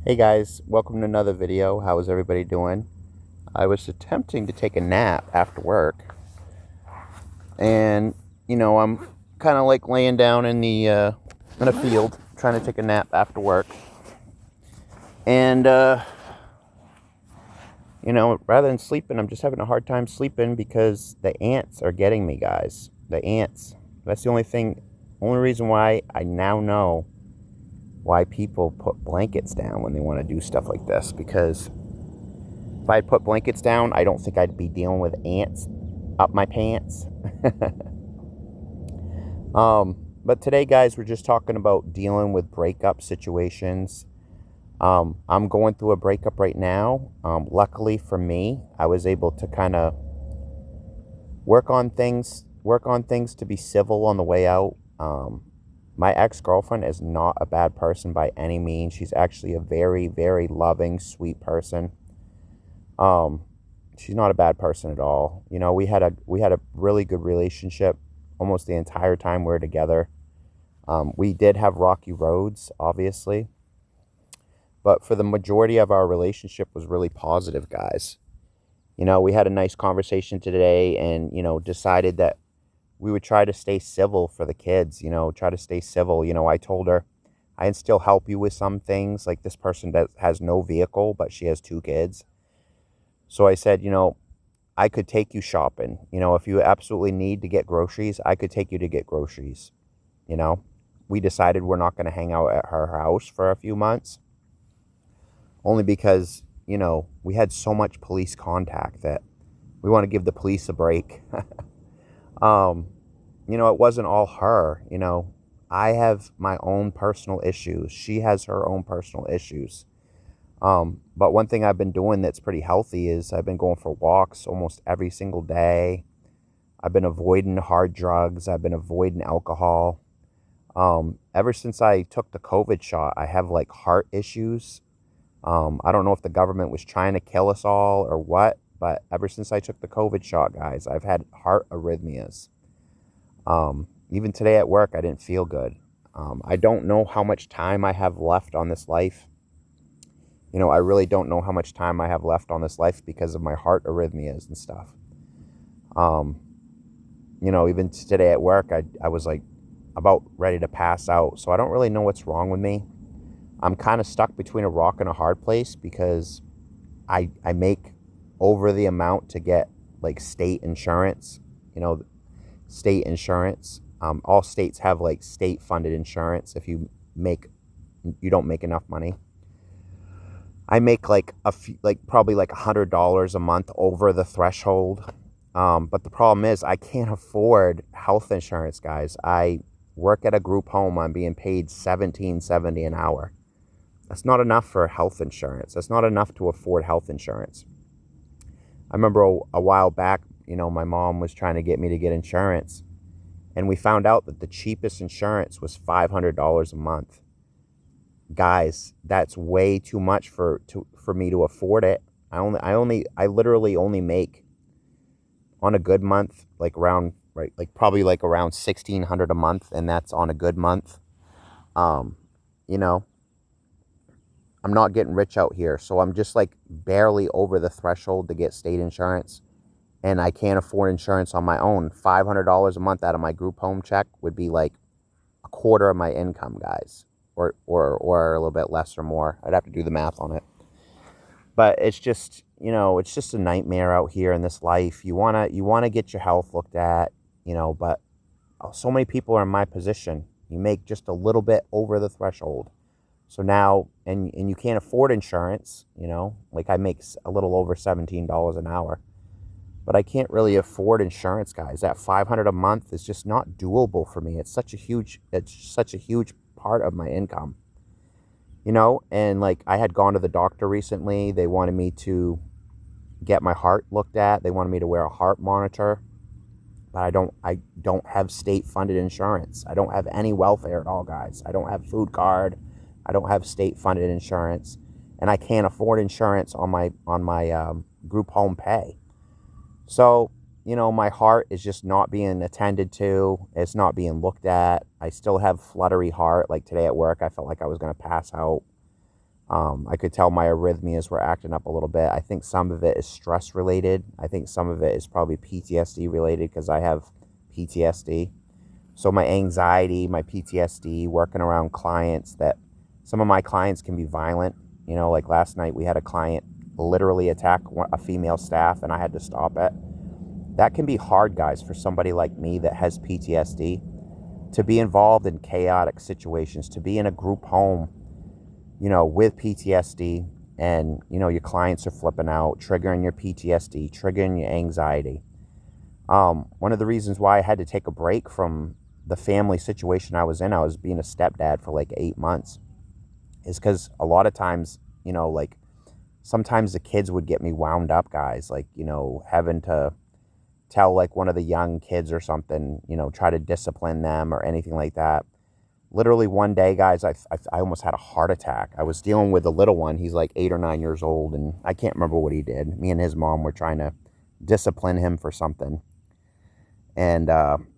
Hey guys, welcome to another video. How is everybody doing? I was attempting to take a nap after work, and I'm kind of like laying down in a field trying to take a nap after work. And rather than sleeping, I'm just having a hard time sleeping because the ants are getting me, guys. The ants. That's the only reason why I now know why people put blankets down when they want to do stuff like this, because if I put blankets down, I don't think I'd be dealing with ants up my pants. But today, guys, we're just talking about dealing with breakup situations. I'm going through a breakup right now. Luckily for me, I was able to kind of work on things to be civil on the way out. My ex-girlfriend is not a bad person by any means. She's actually a very, very loving, sweet person. Um, she's not a bad person at all. We had a really good relationship almost the entire time we were together. We did have rocky roads, obviously, but for the majority of our relationship was really positive, guys. We had a nice conversation today, and decided that we would try to stay civil for the kids. Try to stay civil. I told her I can still help you with some things, like this person that has no vehicle, but she has two kids. So I said, I could take you shopping. If you absolutely need to get groceries, I could take you to get groceries. You know, we decided we're not going to hang out at her house for a few months, only because, we had so much police contact that we want to give the police a break. um, it wasn't all her. I have my own personal issues. She has her own personal issues. But one thing I've been doing that's pretty healthy is I've been going for walks almost every single day. I've been avoiding hard drugs. I've been avoiding alcohol. Ever since I took the COVID shot, I have like heart issues. I don't know if the government was trying to kill us all or what, but ever since I took the COVID shot, guys, I've had heart arrhythmias. Even today at work, I didn't feel good. I don't know how much time I have left on this life. I really don't know how much time I have left on this life because of my heart arrhythmias and stuff. Um, Even today at work, I was like about ready to pass out. So I don't really know what's wrong with me. I'm kind of stuck between a rock and a hard place because I make over the amount to get like state insurance, you know, state insurance. All states have like state funded insurance. If you don't make enough money. I make like probably like $100 a month over the threshold. But the problem is I can't afford health insurance, guys. I work at a group home. I'm being paid $17.70 an hour. That's not enough for health insurance. That's not enough to afford health insurance. I remember a while back, my mom was trying to get me to get insurance, and we found out that the cheapest insurance was $500 a month. Guys, that's way too much for me to afford it. I literally only make on a good month like around right like probably like around 1,600 a month, and that's on a good month. Um, you know, I'm not getting rich out here, so I'm just like barely over the threshold to get state insurance, and I can't afford insurance on my own. $500 a month out of my group home check would be like a quarter of my income, guys, or a little bit less or more. I'd have to do the math on it. But it's just a nightmare out here in this life. You wanna get your health looked at, but so many people are in my position. You make just a little bit over the threshold. So now, and you can't afford insurance, like I make a little over $17 an hour, but I can't really afford insurance, guys. That $500 a month is just not doable for me. It's such a huge part of my income, and like I had gone to the doctor recently. They wanted me to get my heart looked at. They wanted me to wear a heart monitor, but I don't have state funded insurance. I don't have any welfare at all, guys. I don't have food card. I don't have state funded insurance, and I can't afford insurance on my group home pay. So, my heart is just not being attended to. It's not being looked at. I still have fluttery heart. Like today at work, I felt like I was going to pass out. I could tell my arrhythmias were acting up a little bit. I think some of it is stress related. I think some of it is probably PTSD related because I have PTSD. So my anxiety, my PTSD, working around clients that some of my clients can be violent. You know, like last night we had a client literally attack a female staff and I had to stop it. That can be hard, guys, for somebody like me that has PTSD to be involved in chaotic situations, to be in a group home, you know, with PTSD and, you know, your clients are flipping out, triggering your PTSD, triggering your anxiety. One of the reasons why I had to take a break from the family situation I was in, I was being a stepdad for like 8 months, is because a lot of times, you know, like sometimes the kids would get me wound up, guys, like, you know, having to tell like one of the young kids or something, you know, try to discipline them or anything like that. Literally one day, guys, I almost had a heart attack. I was dealing with a little one. He's like 8 or 9 years old, and I can't remember what he did. Me and his mom were trying to discipline him for something. And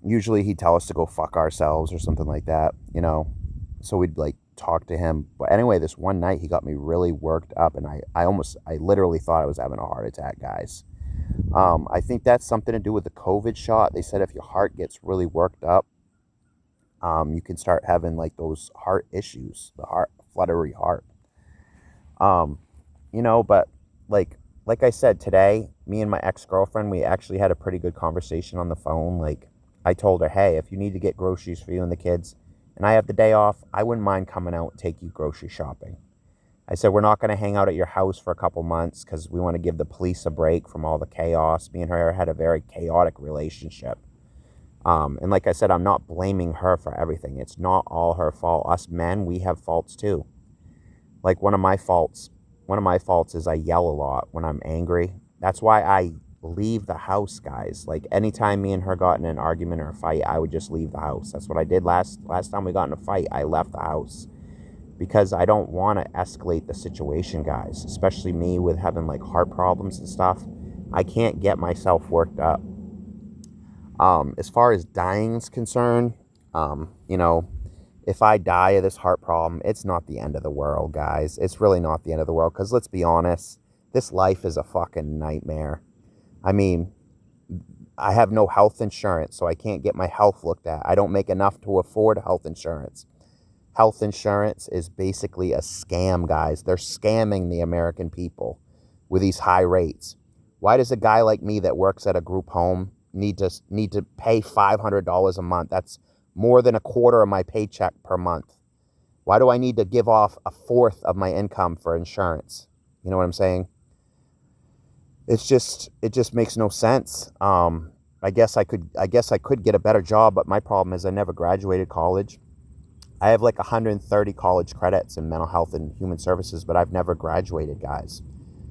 usually he'd tell us to go fuck ourselves or something like that, you know. So we'd like talk to him. But anyway, this one night he got me really worked up, and I literally thought I was having a heart attack, guys. I think that's something to do with the COVID shot. They said if your heart gets really worked up, you can start having like those heart issues, the heart fluttery heart. Um, you know, but like I said today, me and my ex-girlfriend, we actually had a pretty good conversation on the phone. Like I told her, hey, if you need to get groceries for you and the kids, and I have the day off, I wouldn't mind coming out and take you grocery shopping. I said, we're not going to hang out at your house for a couple months because we want to give the police a break from all the chaos. Me and her had a very chaotic relationship. And like I said, I'm not blaming her for everything. It's not all her fault. Us men, we have faults too. Like one of my faults is I yell a lot when I'm angry. That's why I leave the house, guys. Like anytime me and her got in an argument or a fight, I would just leave the house. That's what I did last time we got in a fight. I left the house because I don't want to escalate the situation, guys. Especially me with having like heart problems and stuff. I can't get myself worked up. As far as dying is concerned, you know, if I die of this heart problem, it's not the end of the world, guys. It's really not the end of the world because let's be honest, this life is a fucking nightmare. I mean, I have no health insurance, so I can't get my health looked at. I don't make enough to afford health insurance. Health insurance is basically a scam, guys. They're scamming the American people with these high rates. Why does a guy like me that works at a group home need to pay $500 a month? That's more than a quarter of my paycheck per month. Why do I need to give off a fourth of my income for insurance? You know what I'm saying? It just makes no sense. I guess I could get a better job, but my problem is I never graduated college. I have like 130 college credits in mental health and human services, but I've never graduated, guys.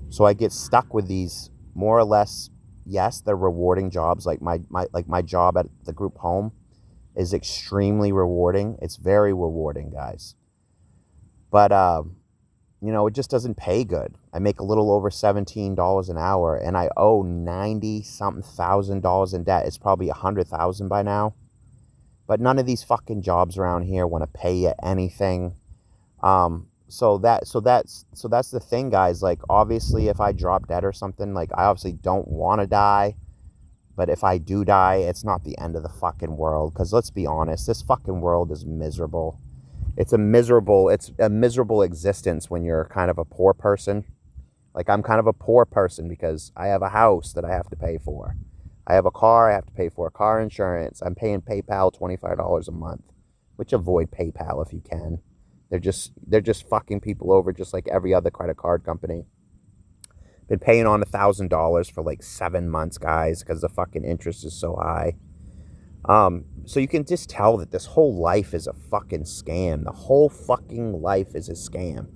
So I get stuck with these more or less, yes, they're rewarding jobs. Like my job at the group home is extremely rewarding. It's very rewarding, guys. But you know, it just doesn't pay good. I make a little over $17 an hour, and I owe 90 something thousand dollars in debt. It's probably 100,000 by now. But none of these fucking jobs around here want to pay you anything. So that's the thing, guys. Like, obviously, if I drop dead or something, like, I obviously don't want to die. But if I do die, it's not the end of the fucking world. Because let's be honest, this fucking world is miserable. It's a miserable existence when you're kind of a poor person. Like, I'm kind of a poor person because I have a house that I have to pay for. I have a car I have to pay for, car insurance. I'm paying PayPal $25 a month, which avoid PayPal if you can. They're just fucking people over just like every other credit card company. Been paying on $1,000 for like 7 months, guys, because the fucking interest is so high. So you can just tell that this whole life is a fucking scam. The whole fucking life is a scam.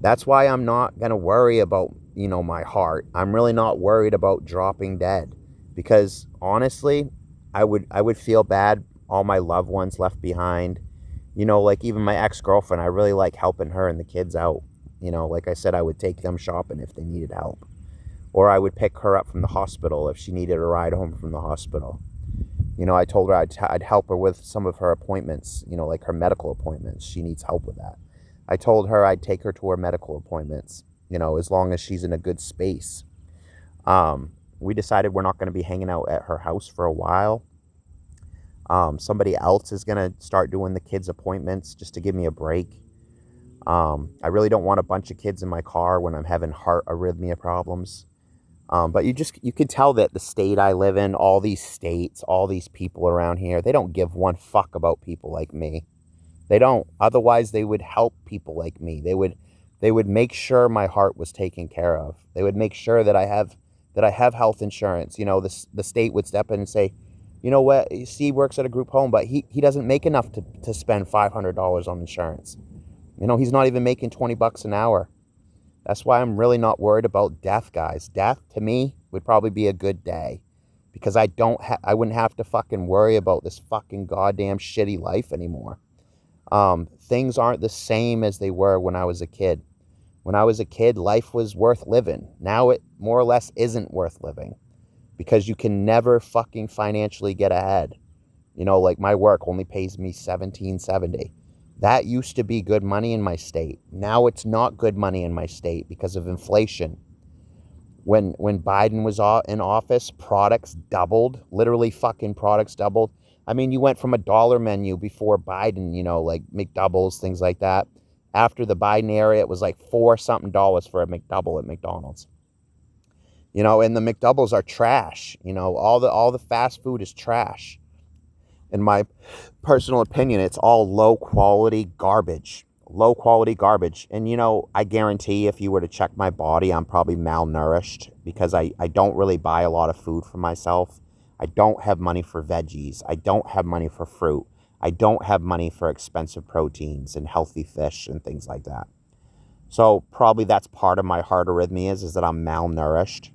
That's why I'm not going to worry about, you know, my heart. I'm really not worried about dropping dead. Because honestly, I would feel bad, all my loved ones left behind. You know, like even my ex-girlfriend, I really like helping her and the kids out. You know, like I said, I would take them shopping if they needed help. Or I would pick her up from the hospital if she needed a ride home from the hospital. You know, I told her I'd help her with some of her appointments, you know, like her medical appointments. She needs help with that. I told her I'd take her to her medical appointments, as long as she's in a good space. We decided we're not going to be hanging out at her house for a while. Somebody else is going to start doing the kids' appointments just to give me a break. I really don't want a bunch of kids in my car when I'm having heart arrhythmia problems. But you can tell that the state I live in, all these states, all these people around here, they don't give one fuck about people like me. They don't. Otherwise, they would help people like me. They would make sure my heart was taken care of. They would make sure that I have health insurance. The state would step in and say, you know what, Steve works at a group home, but he doesn't make enough to spend $500 on insurance. He's not even making $20 an hour. That's why I'm really not worried about death, guys. Death, to me, would probably be a good day. Because I wouldn't have to fucking worry about this fucking goddamn shitty life anymore. Things aren't the same as they were when I was a kid. When I was a kid, life was worth living. Now it more or less isn't worth living. Because you can never fucking financially get ahead. Like my work only pays me $17.70. That used to be good money in my state. Now it's not good money in my state because of inflation. When Biden was in office, products doubled. Literally fucking products doubled. I mean, you went from a dollar menu before Biden, like McDoubles, things like that. After the Biden era, it was like $4 something for a McDouble at McDonald's. And the McDoubles are trash. All the fast food is trash. In my personal opinion, it's all low quality garbage. Low quality garbage. And I guarantee if you were to check my body, I'm probably malnourished because I don't really buy a lot of food for myself. I don't have money for veggies. I don't have money for fruit. I don't have money for expensive proteins and healthy fish and things like that. So probably that's part of my heart arrhythmias is that I'm malnourished.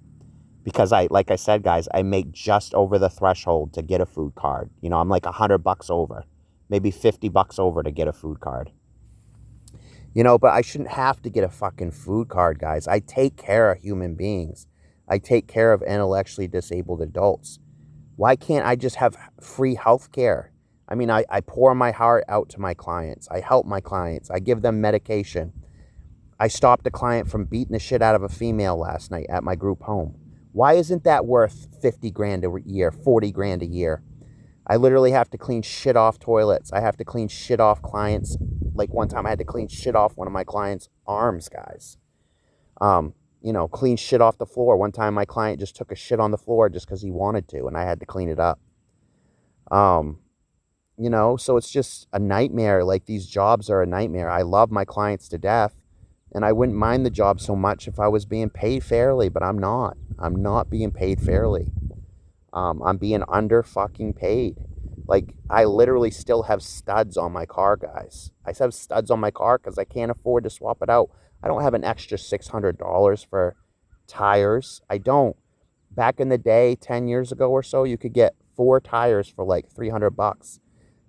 Because like I said, guys, I make just over the threshold to get a food card. I'm like $100 over, maybe $50 over to get a food card. But I shouldn't have to get a fucking food card, guys. I take care of human beings. I take care of intellectually disabled adults. Why can't I just have free health care? I mean, I pour my heart out to my clients. I help my clients. I give them medication. I stopped a client from beating the shit out of a female last night at my group home. Why isn't that worth 50 grand a year, 40 grand a year? I literally have to clean shit off toilets. I have to clean shit off clients. Like one time I had to clean shit off one of my clients' arms, guys. Clean shit off the floor. One time my client just took a shit on the floor just because he wanted to, and I had to clean it up. So it's just a nightmare. Like these jobs are a nightmare. I love my clients to death. And I wouldn't mind the job so much if I was being paid fairly, but I'm not. I'm not being paid fairly. I'm being under fucking paid. Like, I literally still have studs on my car, guys. I have studs on my car because I can't afford to swap it out. I don't have an extra $600 for tires. I don't. Back in the day, 10 years ago or so, you could get 4 tires for like $300.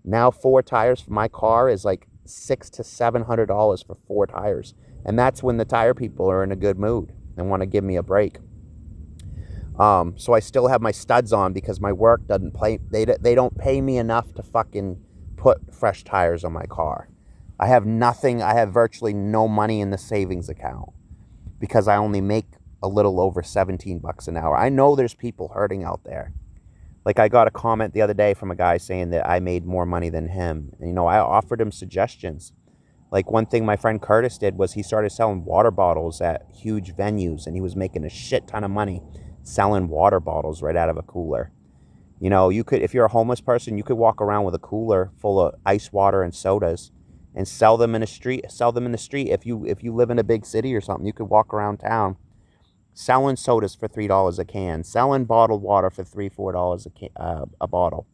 Now 4 tires for my car is like $600 to $700 for 4 tires. And that's when the tire people are in a good mood and want to give me a break. So I still have my studs on because my work doesn't pay. They don't pay me enough to fucking put fresh tires on my car. I have nothing. I have virtually no money in the savings account because I only make a little over $17 an hour. I know there's people hurting out there. Like I got a comment the other day from a guy saying that I made more money than him. And, I offered him suggestions. Like one thing my friend Curtis did was he started selling water bottles at huge venues, and he was making a shit ton of money selling water bottles right out of a cooler. You could, if you're a homeless person, you could walk around with a cooler full of ice water and sodas and sell them in the street. If you live in a big city or something, you could walk around town selling sodas for $3 a can, selling bottled water for $3-4 a bottle.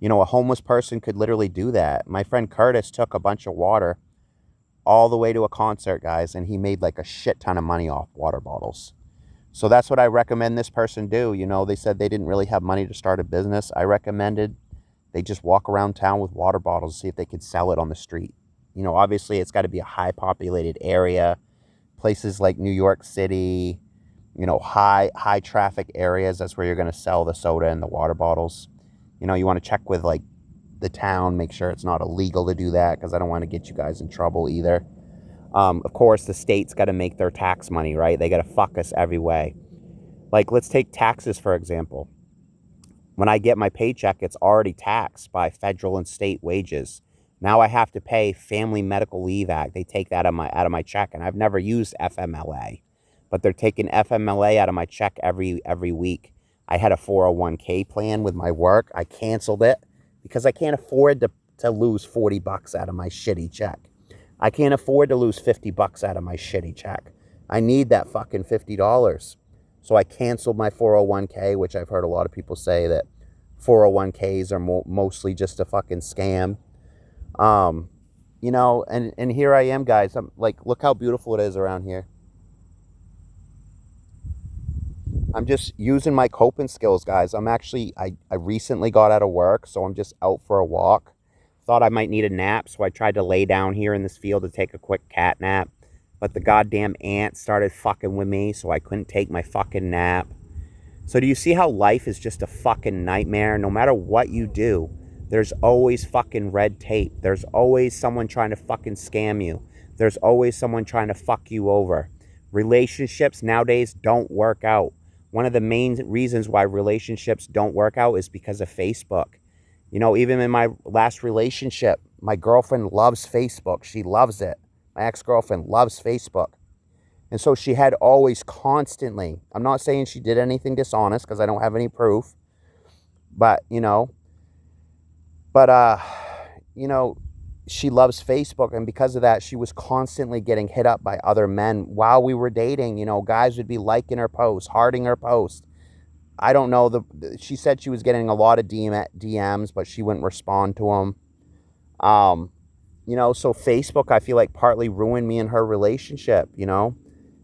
A homeless person could literally do that. My friend Curtis took a bunch of water all the way to a concert, guys, and he made like a shit ton of money off water bottles. So that's what I recommend this person do. They said they didn't really have money to start a business. I recommended they just walk around town with water bottles, see if they could sell it on the street. Obviously it's got to be a high populated area. Places like New York City, high traffic areas. That's where you're going to sell the soda and the water bottles. You want to check with like the town, make sure it's not illegal to do that, because I don't want to get you guys in trouble either. Of course, the state's got to make their tax money, right? They got to fuck us every way. Like, let's take taxes, for example. When I get my paycheck, it's already taxed by federal and state wages. Now I have to pay Family Medical Leave Act. They take that out of my check, and I've never used FMLA, but they're taking FMLA out of my check every week. I had a 401k plan with my work. I canceled it because I can't afford to lose $40 out of my shitty check. I can't afford to lose $50 out of my shitty check. I need that fucking $50. So I canceled my 401k, which I've heard a lot of people say that 401ks are mostly just a fucking scam. You know, and here I am, guys. I'm like, look how beautiful it is around here. I'm just using my coping skills, guys. I recently got out of work, so I'm just out for a walk. Thought I might need a nap, so I tried to lay down here in this field to take a quick cat nap. But the goddamn ants started fucking with me, so I couldn't take my fucking nap. So do you see how life is just a fucking nightmare? No matter what you do, there's always fucking red tape. There's always someone trying to fucking scam you. There's always someone trying to fuck you over. Relationships nowadays don't work out. One of the main reasons why relationships don't work out is because of Facebook. You know, even in my last relationship, my girlfriend loves Facebook. She loves it. My ex-girlfriend loves Facebook. And so she had always constantly, I'm not saying she did anything dishonest because I don't have any proof, but, you know, she loves Facebook. And because of that, she was constantly getting hit up by other men while we were dating. You know, guys would be liking her posts, hearting her post. I don't know. She said she was getting a lot of DMs, but she wouldn't respond to them. You know, so Facebook, I feel like partly ruined me and her relationship, you know.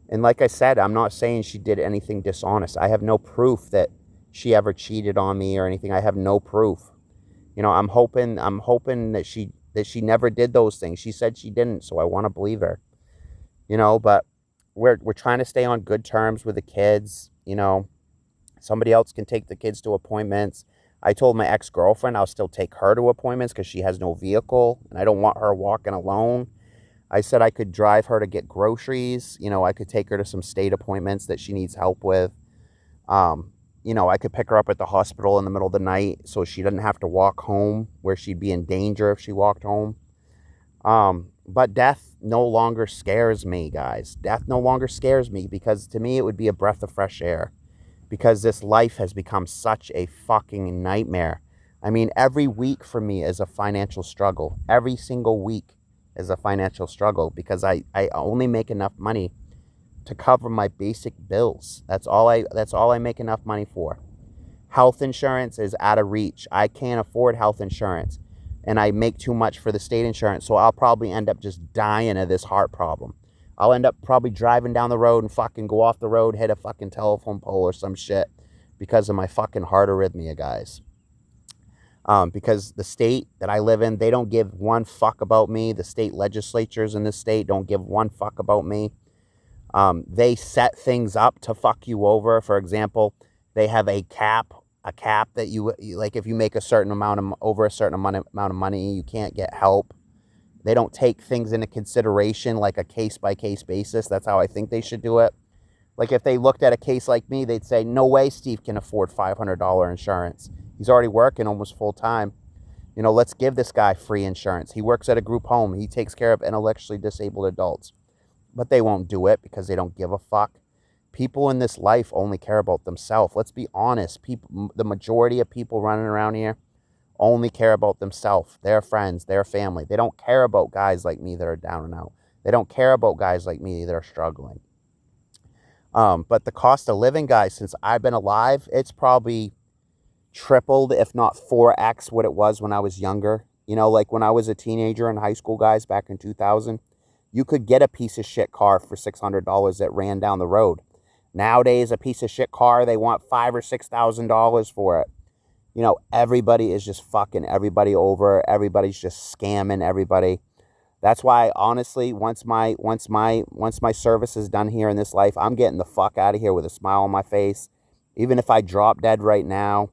And like I said, I'm not saying she did anything dishonest. I have no proof that she ever cheated on me or anything. I have no proof. You know, I'm hoping that she never did those things. She said she didn't, so I want to believe her. You know, but we're trying to stay on good terms with the kids. You know, somebody else can take the kids to appointments. I told my ex-girlfriend I'll still take her to appointments because she has no vehicle and I don't want her walking alone. I said I could drive her to get groceries. You know, I could take her to some state appointments that she needs help with. You know, I could pick her up at the hospital in the middle of the night so she doesn't have to walk home where she'd be in danger if she walked home. But death no longer scares me, guys. Death no longer scares me because to me it would be a breath of fresh air because this life has become such a fucking nightmare. I mean, every week for me is a financial struggle. Every single week is a financial struggle because I only make enough money to cover my basic bills. That's all I make enough money for. Health insurance is out of reach. I can't afford health insurance and I make too much for the state insurance, so I'll probably end up just dying of this heart problem. I'll end up probably driving down the road and fucking go off the road, hit a fucking telephone pole or some shit because of my fucking heart arrhythmia, guys. Because the state that I live in, they don't give one fuck about me. The state legislatures in this state don't give one fuck about me. They set things up to fuck you over. For example, they have a cap that you like if you make a certain amount over a certain amount of money, you can't get help. They don't take things into consideration like a case-by-case basis. That's how I think they should do it. Like if they looked at a case like me, they'd say, no way Steve can afford $500 insurance. He's already working almost full time. You know, let's give this guy free insurance. He works at a group home. He takes care of intellectually disabled adults. But they won't do it because they don't give a fuck. People in this life only care about themselves. Let's be honest. The majority of people running around here only care about themselves, their friends, their family. They don't care about guys like me that are down and out. They don't care about guys like me that are struggling. But the cost of living, guys, since I've been alive, it's probably tripled, if not 4x what it was when I was younger. You know, like when I was a teenager in high school, guys, back in 2000, you could get a piece of shit car for $600 that ran down the road. Nowadays, a piece of shit car, they want $5,000 or $6,000 for it. You know, everybody is just fucking everybody over. Everybody's just scamming everybody. That's why, honestly, once my service is done here in this life, I'm getting the fuck out of here with a smile on my face. Even if I drop dead right now,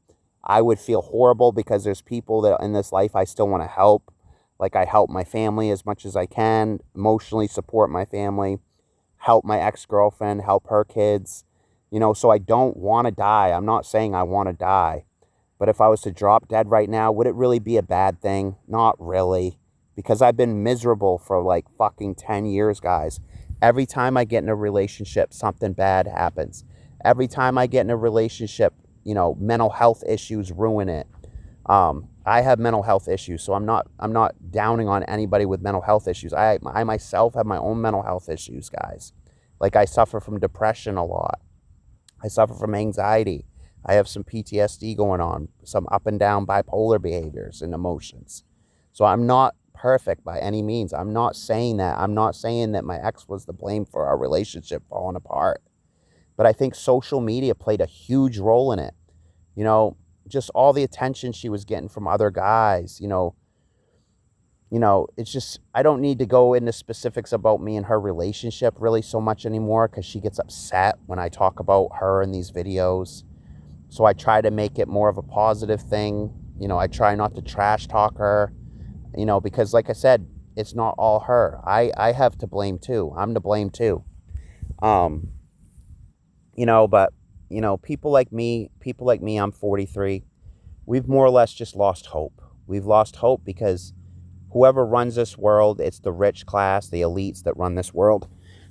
I would feel horrible because there's people that in this life I still want to help. Like I help my family as much as I can, emotionally support my family, help my ex-girlfriend, help her kids, so I don't want to die. I'm not saying I want to die. But if I was to drop dead right now, would it really be a bad thing? Not really. Because I've been miserable for like fucking 10 years, guys. Every time I get in a relationship, something bad happens. Every time I get in a relationship, mental health issues ruin it. I have mental health issues, so I'm not downing on anybody with mental health issues. I myself have my own mental health issues, guys. Like I suffer from depression a lot. I suffer from anxiety. I have some PTSD going on, some up and down bipolar behaviors and emotions. So I'm not perfect by any means. I'm not saying that. I'm not saying that my ex was to blame for our relationship falling apart. But I think social media played a huge role in it. You know, just all the attention she was getting from other guys, it's just, I don't need to go into specifics about me and her relationship really so much anymore because she gets upset when I talk about her in these videos. So I try to make it more of a positive thing. I try not to trash talk her, because like I said, it's not all her. I have to blame too. I'm to blame too. Um, but, people like me, I'm 43. We've more or less just lost hope. We've lost hope because whoever runs this world, it's the rich class, the elites that run this world.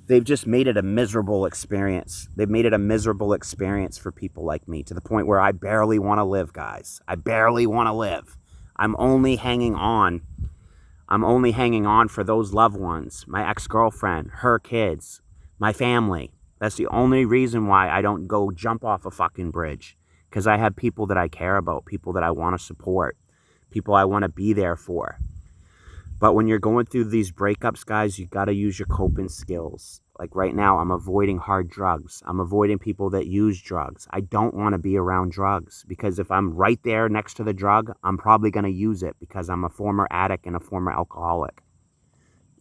They've just made it a miserable experience. They've made it a miserable experience for people like me to the point where I barely want to live, guys. I barely want to live. I'm only hanging on. I'm only hanging on for those loved ones, my ex-girlfriend, her kids, my family. That's the only reason why I don't go jump off a fucking bridge. Because I have people that I care about, people that I want to support, people I want to be there for. But when you're going through these breakups, guys, you got to use your coping skills. Like right now, I'm avoiding hard drugs. I'm avoiding people that use drugs. I don't want to be around drugs because if I'm right there next to the drug, I'm probably going to use it because I'm a former addict and a former alcoholic.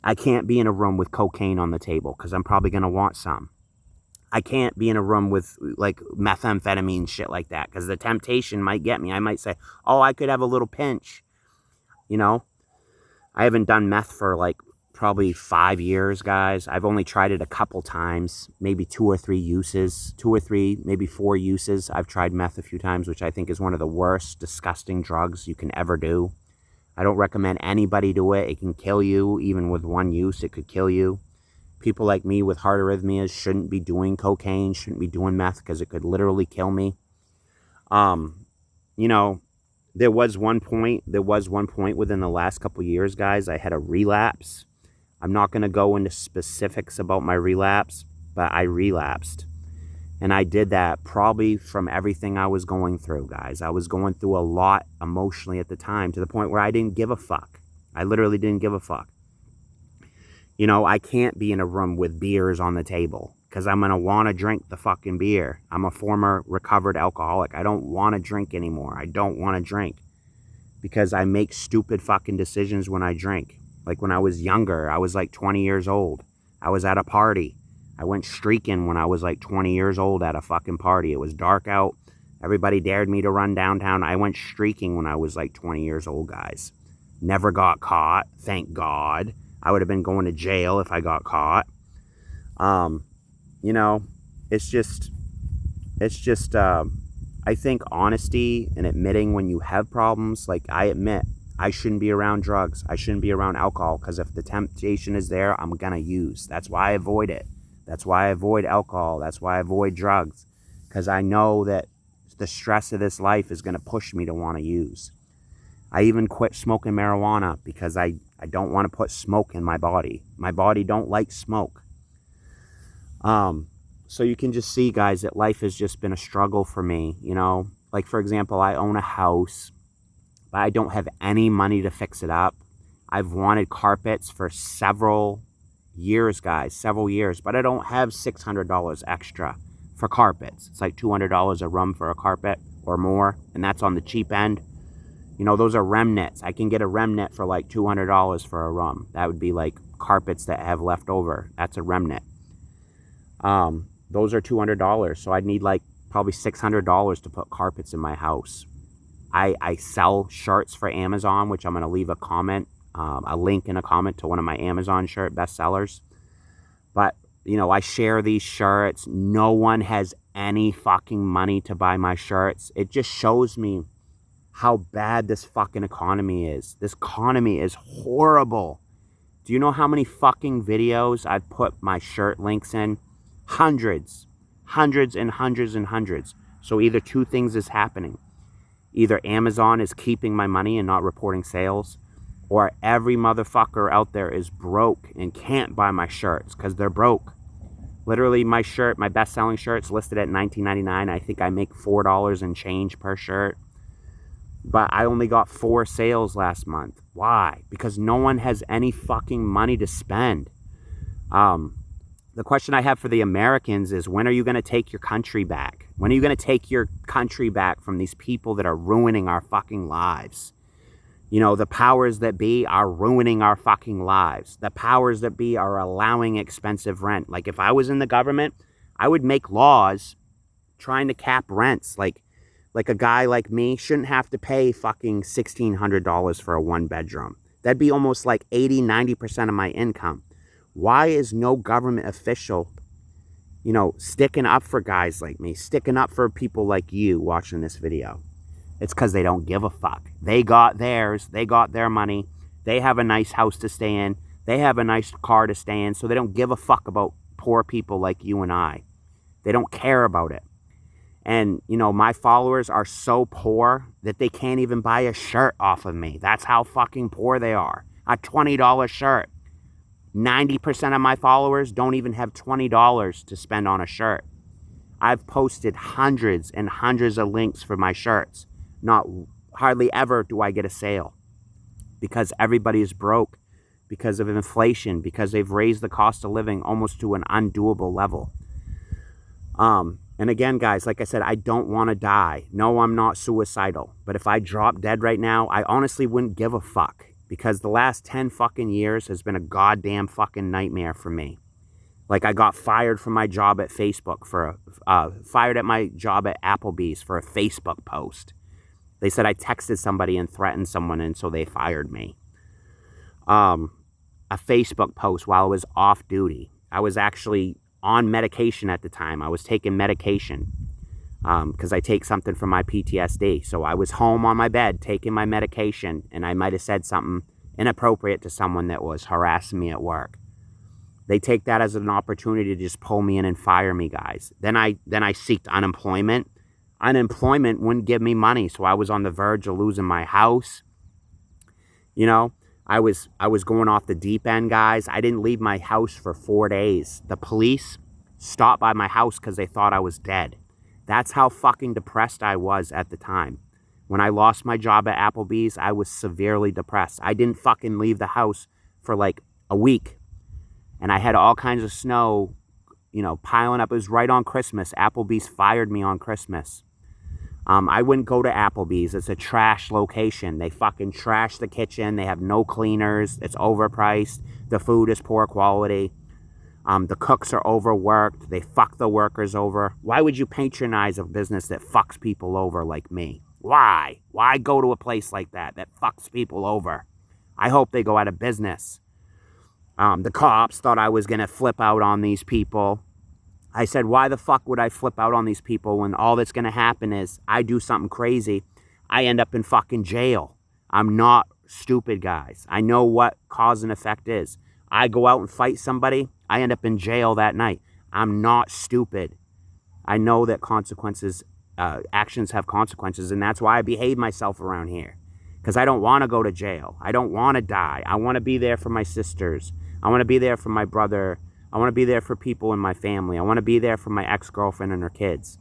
I can't be in a room with cocaine on the table because I'm probably going to want some. I can't be in a room with like methamphetamine, shit like that, because the temptation might get me. I might say, oh, I could have a little pinch, I haven't done meth for like probably 5 years, guys. I've only tried it a couple times, maybe 2 or 3 uses, 2 or 3, maybe 4 uses. I've tried meth a few times, which I think is one of the worst, disgusting drugs you can ever do. I don't recommend anybody do it. It can kill you. Even with 1 use, it could kill you. People like me with heart arrhythmias shouldn't be doing cocaine, shouldn't be doing meth because it could literally kill me. You know, there was one point within the last couple years, guys, I had a relapse. I'm not going to go into specifics about my relapse, but I relapsed. And I did that probably from everything I was going through, guys. I was going through a lot emotionally at the time to the point where I didn't give a fuck. I literally didn't give a fuck. I can't be in a room with beers on the table because I'm going to want to drink the fucking beer. I'm a former recovered alcoholic. I don't want to drink anymore. I don't want to drink because I make stupid fucking decisions when I drink. Like when I was younger, I was like 20 years old. I was at a party. I went streaking when I was like 20 years old at a fucking party. It was dark out. Everybody dared me to run downtown. I went streaking when I was like 20 years old, guys. Never got caught, thank God. I would have been going to jail if I got caught. It's just, I think honesty and admitting when you have problems, like I admit, I shouldn't be around drugs. I shouldn't be around alcohol because if the temptation is there, I'm going to use. That's why I avoid it. That's why I avoid alcohol. That's why I avoid drugs. Because I know that the stress of this life is going to push me to want to use. I even quit smoking marijuana because I don't want to put smoke in my body. My body don't like smoke. So you can just see, guys, that life has just been a struggle for me, Like, for example, I own a house, but I don't have any money to fix it up. I've wanted carpets for several years, guys, several years, but I don't have $600 extra for carpets. It's like $200 a room for a carpet or more, and that's on the cheap end. Those are remnants. I can get a remnant for like $200 for a room. That would be like carpets that have left over. That's a remnant. Those are $200. So I'd need like probably $600 to put carpets in my house. I sell shirts for Amazon, which I'm going to leave a link in a comment to one of my Amazon shirt bestsellers. But, I share these shirts. No one has any fucking money to buy my shirts. It just shows me how bad this fucking economy is. This economy is horrible. Do you know how many fucking videos I've put my shirt links in? Hundreds. Hundreds and hundreds and hundreds. So either two things is happening. Either Amazon is keeping my money and not reporting sales, or every motherfucker out there is broke and can't buy my shirts because they're broke. Literally, my best-selling shirt's listed at $19.99. I think I make $4 and change per shirt. But I only got 4 sales last month. Why? Because no one has any fucking money to spend. The question I have for the Americans is, when are you going to take your country back? When are you going to take your country back from these people that are ruining our fucking lives? The powers that be are ruining our fucking lives. The powers that be are allowing expensive rent. Like, if I was in the government, I would make laws trying to cap rents. Like a guy like me shouldn't have to pay fucking $1,600 for a 1-bedroom. That'd be almost like 80-90% of my income. Why is no government official, sticking up for guys like me, sticking up for people like you watching this video? It's because they don't give a fuck. They got theirs. They got their money. They have a nice house to stay in. They have a nice car to stay in. So they don't give a fuck about poor people like you and I. They don't care about it. And, my followers are so poor that they can't even buy a shirt off of me. That's how fucking poor they are. A $20 shirt. 90% of my followers don't even have $20 to spend on a shirt. I've posted hundreds and hundreds of links for my shirts. Hardly ever do I get a sale, because everybody is broke because of inflation, because they've raised the cost of living almost to an undoable level. And again, guys, like I said, I don't want to die. No, I'm not suicidal. But if I drop dead right now, I honestly wouldn't give a fuck, because the last 10 fucking years has been a goddamn fucking nightmare for me. Like, I got fired from my job at Facebook fired at my job at Applebee's for a Facebook post. They said I texted somebody and threatened someone, and so they fired me. A Facebook post while I was off duty. I was actually on medication at the time. I was taking medication because I take something for my PTSD. So I was home on my bed taking my medication, and I might have said something inappropriate to someone that was harassing me at work. They take that as an opportunity to just pull me in and fire me, guys. Then I seeked unemployment. Unemployment wouldn't give me money, so I was on the verge of losing my house. I was going off the deep end, guys. I didn't leave my house for 4 days. The police stopped by my house because they thought I was dead. That's how fucking depressed I was at the time. When I lost my job at Applebee's, I was severely depressed. I didn't fucking leave the house for like a week. And I had all kinds of snow, piling up. It was right on Christmas. Applebee's fired me on Christmas. I wouldn't go to Applebee's. It's a trash location. They fucking trash the kitchen. They have no cleaners. It's overpriced. The food is poor quality. The cooks are overworked. They fuck the workers over. Why would you patronize a business that fucks people over like me? Why? Why go to a place like that fucks people over? I hope they go out of business. The cops thought I was going to flip out on these people. I said, why the fuck would I flip out on these people when all that's going to happen is I do something crazy, I end up in fucking jail. I'm not stupid, guys. I know what cause and effect is. I go out and fight somebody, I end up in jail that night. I'm not stupid. I know that actions have consequences, and that's why I behave myself around here. Because I don't want to go to jail. I don't want to die. I want to be there for my sisters. I want to be there for my brother. I want to be there for people in my family. I want to be there for my ex-girlfriend and her kids.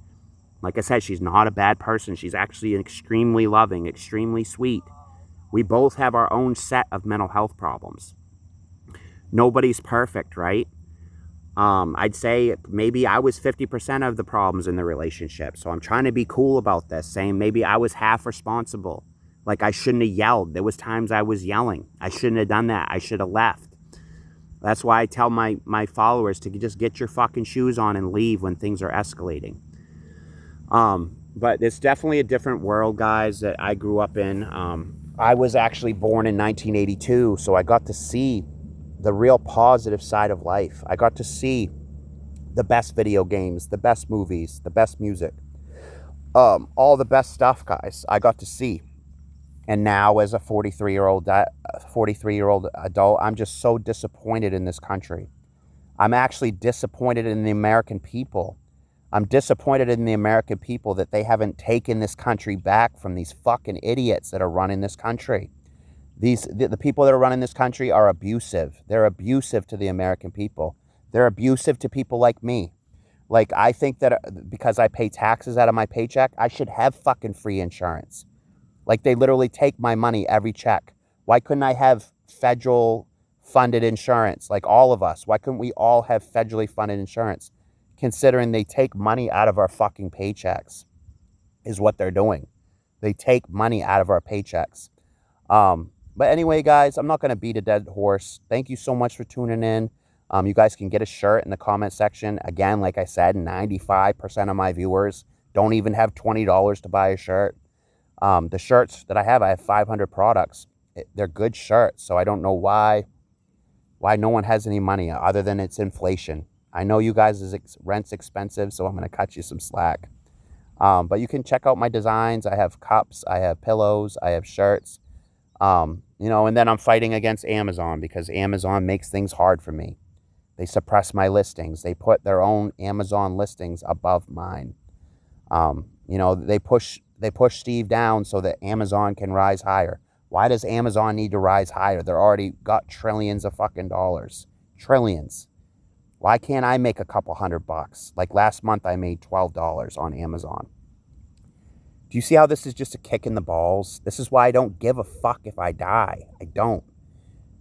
Like I said, she's not a bad person. She's actually extremely loving, extremely sweet. We both have our own set of mental health problems. Nobody's perfect, right? I'd say maybe I was 50% of the problems in the relationship. So I'm trying to be cool about this, saying maybe I was half responsible. Like, I shouldn't have yelled. There was times I was yelling. I shouldn't have done that. I should have left. That's why I tell my followers to just get your fucking shoes on and leave when things are escalating. But it's definitely a different world, guys, that I grew up in. I was actually born in 1982, so I got to see the real positive side of life. I got to see the best video games, the best movies, the best music, all the best stuff, guys. I got to see. And now, as a 43-year-old adult, I'm just so disappointed in this country. I'm actually disappointed in the American people. I'm disappointed in the American people that they haven't taken this country back from these fucking idiots that are running this country. The people that are running this country are abusive. They're abusive to the American people. They're abusive to people like me. Like, I think that because I pay taxes out of my paycheck, I should have fucking free insurance. Like, they literally take my money every check. Why couldn't I have federal funded insurance, like all of us? Why couldn't we all have federally funded insurance? Considering they take money out of our fucking paychecks, is what they're doing. They take money out of our paychecks. But anyway, guys, I'm not going to beat a dead horse. Thank you so much for tuning in. You guys can get a shirt in the comment section. Again, like I said, 95% of my viewers don't even have $20 to buy a shirt. The shirts that I have 500 products. They're good shirts, so I don't know why no one has any money other than it's inflation. I know you guys' rent's expensive, so I'm going to cut you some slack. But you can check out my designs. I have cups, I have pillows, I have shirts. And then I'm fighting against Amazon because Amazon makes things hard for me. They suppress my listings. They put their own Amazon listings above mine. They push Steve down so that Amazon can rise higher. Why does Amazon need to rise higher? They're already got trillions of fucking dollars. Trillions. Why can't I make a couple $100? Like last month I made $12 on Amazon. Do you see how this is just a kick in the balls? This is why I don't give a fuck if I die. I don't.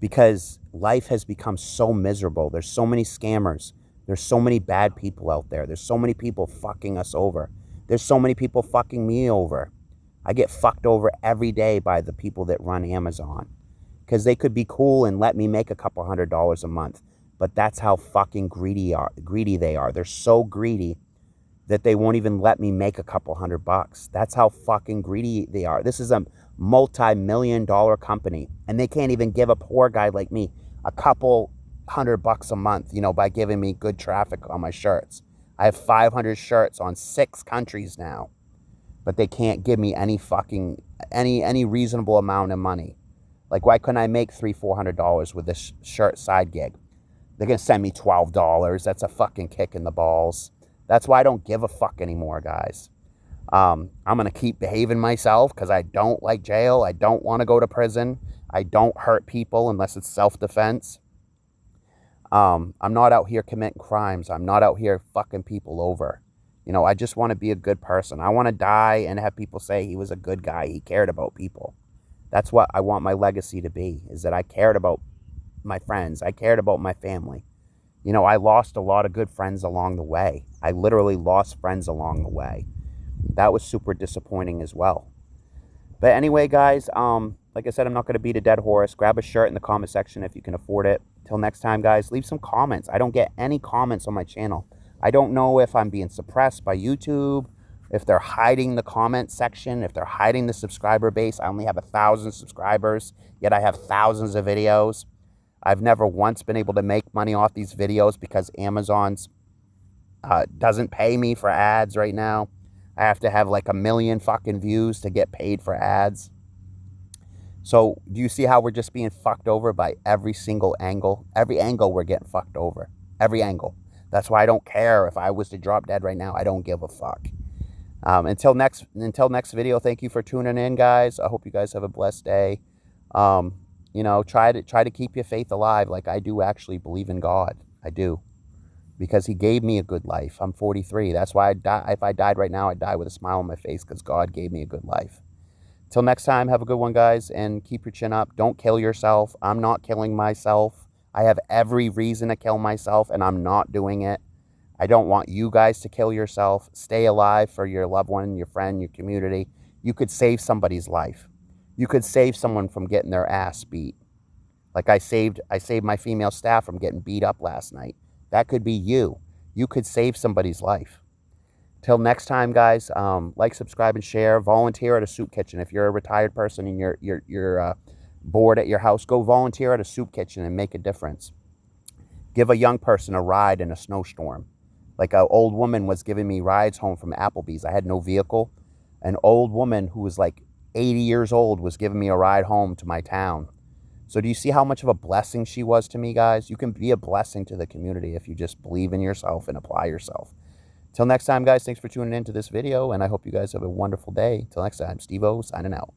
Because life has become so miserable. There's so many scammers. There's so many bad people out there. There's so many people fucking us over. There's so many people fucking me over. I get fucked over every day by the people that run Amazon. Because they could be cool and let me make a couple $100 a month. But that's how fucking greedy they are. They're so greedy that they won't even let me make a couple $100. That's how fucking greedy they are. This is a multi-million-dollar company, and they can't even give a poor guy like me a couple $100 a month, by giving me good traffic on my shirts. I have 500 shirts on 6 countries now, but they can't give me any reasonable amount of money. Like, why couldn't I make $300-400 with this shirt side gig? They're gonna send me $12. That's a fucking kick in the balls. That's why I don't give a fuck anymore, guys. I'm going to keep behaving myself because I don't like jail. I don't want to go to prison. I don't hurt people unless it's self-defense. I'm not out here committing crimes. I'm not out here fucking people over. I just want to be a good person. I want to die and have people say he was a good guy. He cared about people. That's what I want my legacy to be, is that I cared about my friends. I cared about my family. I lost a lot of good friends along the way. I literally lost friends along the way. That was super disappointing as well. But anyway, guys, like I said, I'm not going to beat a dead horse. Grab a shirt in the comment section if you can afford it. Till next time, guys, leave some comments. I don't get any comments on my channel. I don't know if I'm being suppressed by YouTube, if they're hiding the comment section, if they're hiding the subscriber base. I only have 1,000 subscribers, yet I have thousands of videos. I've never once been able to make money off these videos because Amazon's doesn't pay me for ads right now. I have to have like 1 million fucking views to get paid for ads. So do you see how we're just being fucked over by every single angle? Every angle we're getting fucked over. Every angle. That's why I don't care if I was to drop dead right now. I don't give a fuck. Until next video, thank you for tuning in, guys. I hope you guys have a blessed day. Try to keep your faith alive. Like, I do actually believe in God. I do. Because he gave me a good life. I'm 43. That's why if I died right now, I'd die with a smile on my face because God gave me a good life. Till next time, have a good one, guys, and keep your chin up. Don't kill yourself. I'm not killing myself. I have every reason to kill myself, and I'm not doing it. I don't want you guys to kill yourself. Stay alive for your loved one, your friend, your community. You could save somebody's life. You could save someone from getting their ass beat. Like I saved my female staff from getting beat up last night. That could be you. You could save somebody's life. Till next time, guys, like, subscribe, and share. Volunteer at a soup kitchen. If you're a retired person and you're bored at your house, go volunteer at a soup kitchen and make a difference. Give a young person a ride in a snowstorm. Like an old woman was giving me rides home from Applebee's. I had no vehicle. An old woman who was like 80 years old was giving me a ride home to my town. So do you see how much of a blessing she was to me, guys? You can be a blessing to the community if you just believe in yourself and apply yourself. Till next time, guys, thanks for tuning into this video, and I hope you guys have a wonderful day. Till next time, Steve-O signing out.